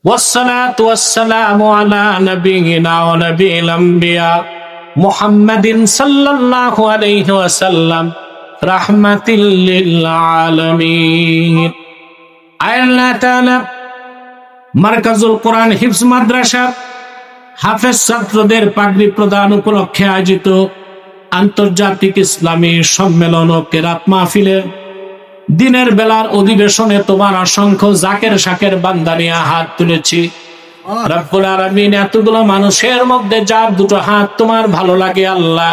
والصلاة والسلام على نبينا ونبي الأنبياء محمد صلى الله عليه وسلم رحمة للعالمين। আল্লাহ তাআলা মারকাজুল কোরআন হিফজ মাদ্রাসা হাফেজ ছাত্রদের পাগড়ি প্রদান উপলক্ষে আয়োজিত আন্তর্জাতিক ইসলামী সম্মেলন ও কেরাত মাহফিলের দিনের বেলার অধিবেশনে তোমার অসংখ্য জাকের শাকের বান্দা নিয়ে হাত তুলেছি। রব্বুল আলামিন, এতগুলো মানুষের মধ্যে যার দুটো হাত তোমার ভালো লাগে আল্লাহ,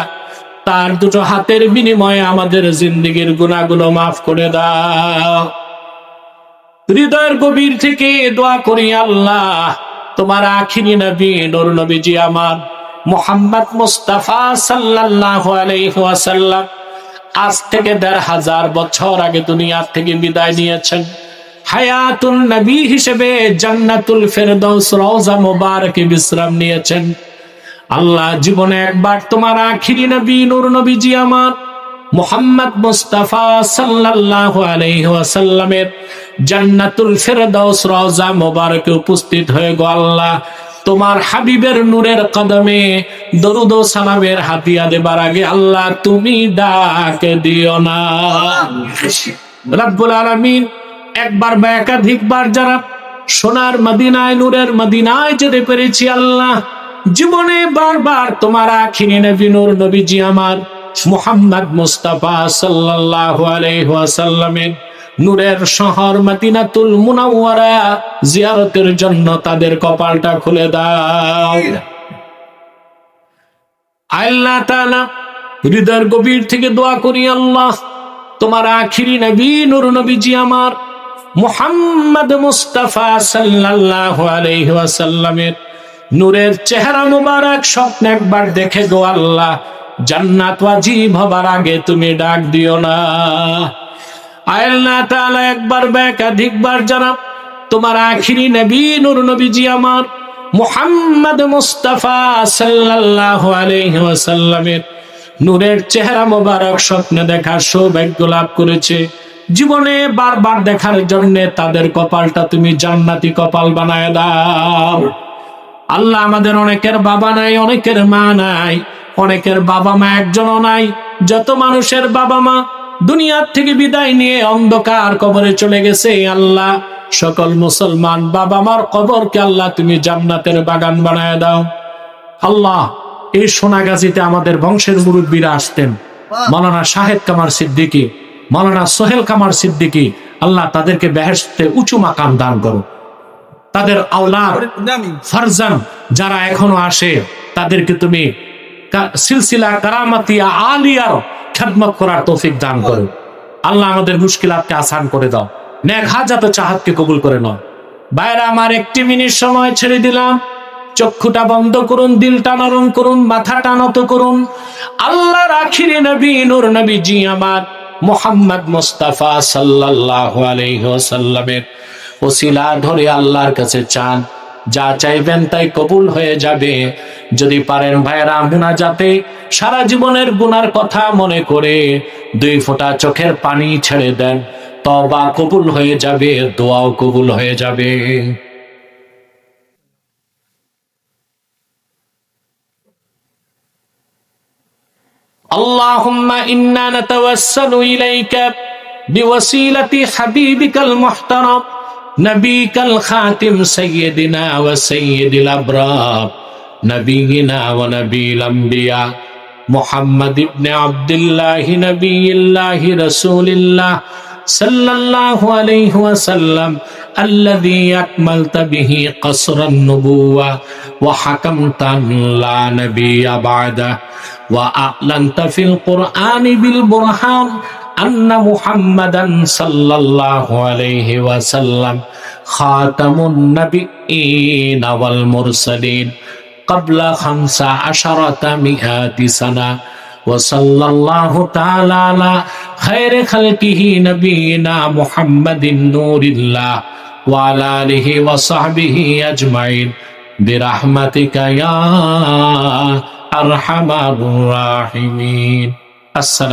তার দুটো হাতের বিনিময়ে আমাদের জিন্দেগির গুনাহগুলো মাফ করে দাও। হৃদয়ের গভীর থেকে দোয়া করি আল্লাহ, তোমার আখিরি নবী নূর নবীজি আমার মুহাম্মদ মুস্তাফা সাল্লাল্লাহু আলাইহি ওয়াসাল্লাম আজ থেকে ১৫০০ বছর আগে দুনিয়া থেকে বিদায় নিয়েছেন। হায়াতুল নবী হিসেবে জান্নাতুল ফেরদাউস রওজা মুবারকে বিশ্রাম নিয়েছেন। আল্লাহ, জীবনে একবার তোমার আখিরি নবী নূর নবীজি আমার মুহাম্মদ মুস্তাফা সাল্লাল্লাহু আলাইহি ওয়াসাল্লামের জান্নাতুল ফেরদাউস রওজা মুবারকে উপস্থিত হয়ে গো আল্লাহ, তোমার হাবিবের নূরের কদমে দরুদ ও সালামের হাতিয়া দেবার আগে আল্লাহ তুমি ডাক দিও না। রব্বুল আলামিন, একবার বা একাধিকবার যারা সোনার মদিনায় নূরের মদিনায় যেতে পেরেছি আল্লাহ, জীবনে বারবার তোমার আখিরি নবী নূর নবীজি আমার মুহাম্মদ মুস্তাফা সাল্লাল্লাহু আলাইহি ওয়াসাল্লামের নূরের শহর মদিনাতুল মুনাওয়ারা জিয়ারতের জন্য তাদের কপালটা খুলে দাও। আল্লাহ তাআলা, হৃদয়ের গভীর থেকে দোয়া করি আল্লাহ, তোমার আখিরি নবী নূর নবীজি আমার মুহাম্মদ মুস্তাফা সাল্লাল্লাহু আলাইহি ওয়াসাল্লামের নূরের চেহারা মুবারক স্বপ্নে একবার দেখে গো আল্লাহ, জান্নাত ওয়াজিব হবার আগে তুমি ডাক দিও না। আল্লাহ তাআলা, একবার বা একাধিকবার যারা তোমার আখিরি নবী নূর নবীজি আমার মুহাম্মদ মুস্তাফা সাল্লাল্লাহু আলাইহি ওয়াসাল্লামের নূরের চেহারা মোবারক স্বপ্নে দেখার সৌভাগ্য লাভ করেছে, জীবনে বারবার দেখার জন্য তাদের কপালটা তুমি জান্নাতি কপাল বানায় দাও। আল্লাহ, আমাদের অনেকের বাবা নাই, অনেকের মা নাই, অনেকের বাবা মা একজনও নাই। যত মানুষের বাবা মা দুনিয়ার থেকে বিদায় নিয়ে অন্ধকার কবরে চলে গেছে আল্লাহ, সকল মুসলমান বাবা মার কবরকে আল্লাহ তুমি জান্নাতের বাগান বানায় দাও। আল্লাহ, এই সোনাগাজীতে আমাদের বংশের মুরব্বীরা আসতেন, মাওলানা শাহেদ কামার সিদ্দিকী, মাওলানা সোহেল কামার সিদ্দিকী, আল্লাহ তাদেরকে বেহেশতে উঁচু মাকাম দান করো। তাদের আওলাদ ফারজান যারা এখনো আসে তাদেরকে তুমি সিলসিলা কারামাতিয়া আলিয়ার খেদমত করার তৌফিক দান করো। আল্লাহ, আমাদের মুশকিলাতকে আসান করে দাও, নেক হাজাত চাহাতকে কবুল করে নাও। ভাইরা আমার, 1 মিনিট সময় ছেড়ে দিলাম, চক্ষুটা বন্ধ করুন, দিলটা নরম করুন, মাথাটা নত করুন। আল্লাহর আখিরি নবী নূর নবীজি আমার মুহাম্মদ মুস্তাফা সাল্লাল্লাহু আলাইহি ওয়াসাল্লামের ওসিলা ধরে আল্লাহর কাছে চান, যা চাইবেন তাই কবুল হয়ে যাবে। যদি পারেন ভাইরা, মুনাজাতে সারা জীবনের গুনার কথা মনে করে 2 ফোঁটা চোখের পানি ছেড়ে দেন, তওবা কবুল হয়ে যাবে, দোয়াও কবুল হয়ে যাবে। আল্লাহুম্মা ইন্না নাতাওয়াসসালু ইলাইকা বিওয়াসিলাতি হাবিবিকাল মুহতারাম নবিকাল খাতিম সাইয়্যিদিনা ওয়া সাইয়্যিদিল আবরার নবিয়িনা ওয়া নবিয়িল আম্বিয়া মুহাম্মদ ইবনে আব্দুল্লাহ নবিয়্যিল্লাহ রাসূলিল্লাহ সাল্লাল্লাহু আলাইহি ওয়াসাল্লাম الذي أكملت به قصر النبوة وحكمت لا نبي بعده وأعلنت في القرآن بالبرهان أن محمدا صلى الله عليه وسلم خاتم النبيين والمرسلين قبل 1500 سنة وصلى الله تعالى على خير خلقه نبينا محمد نور الله وعلى آله وصحبه أجمعين برحمتك يا أرحم الراحمين। السلام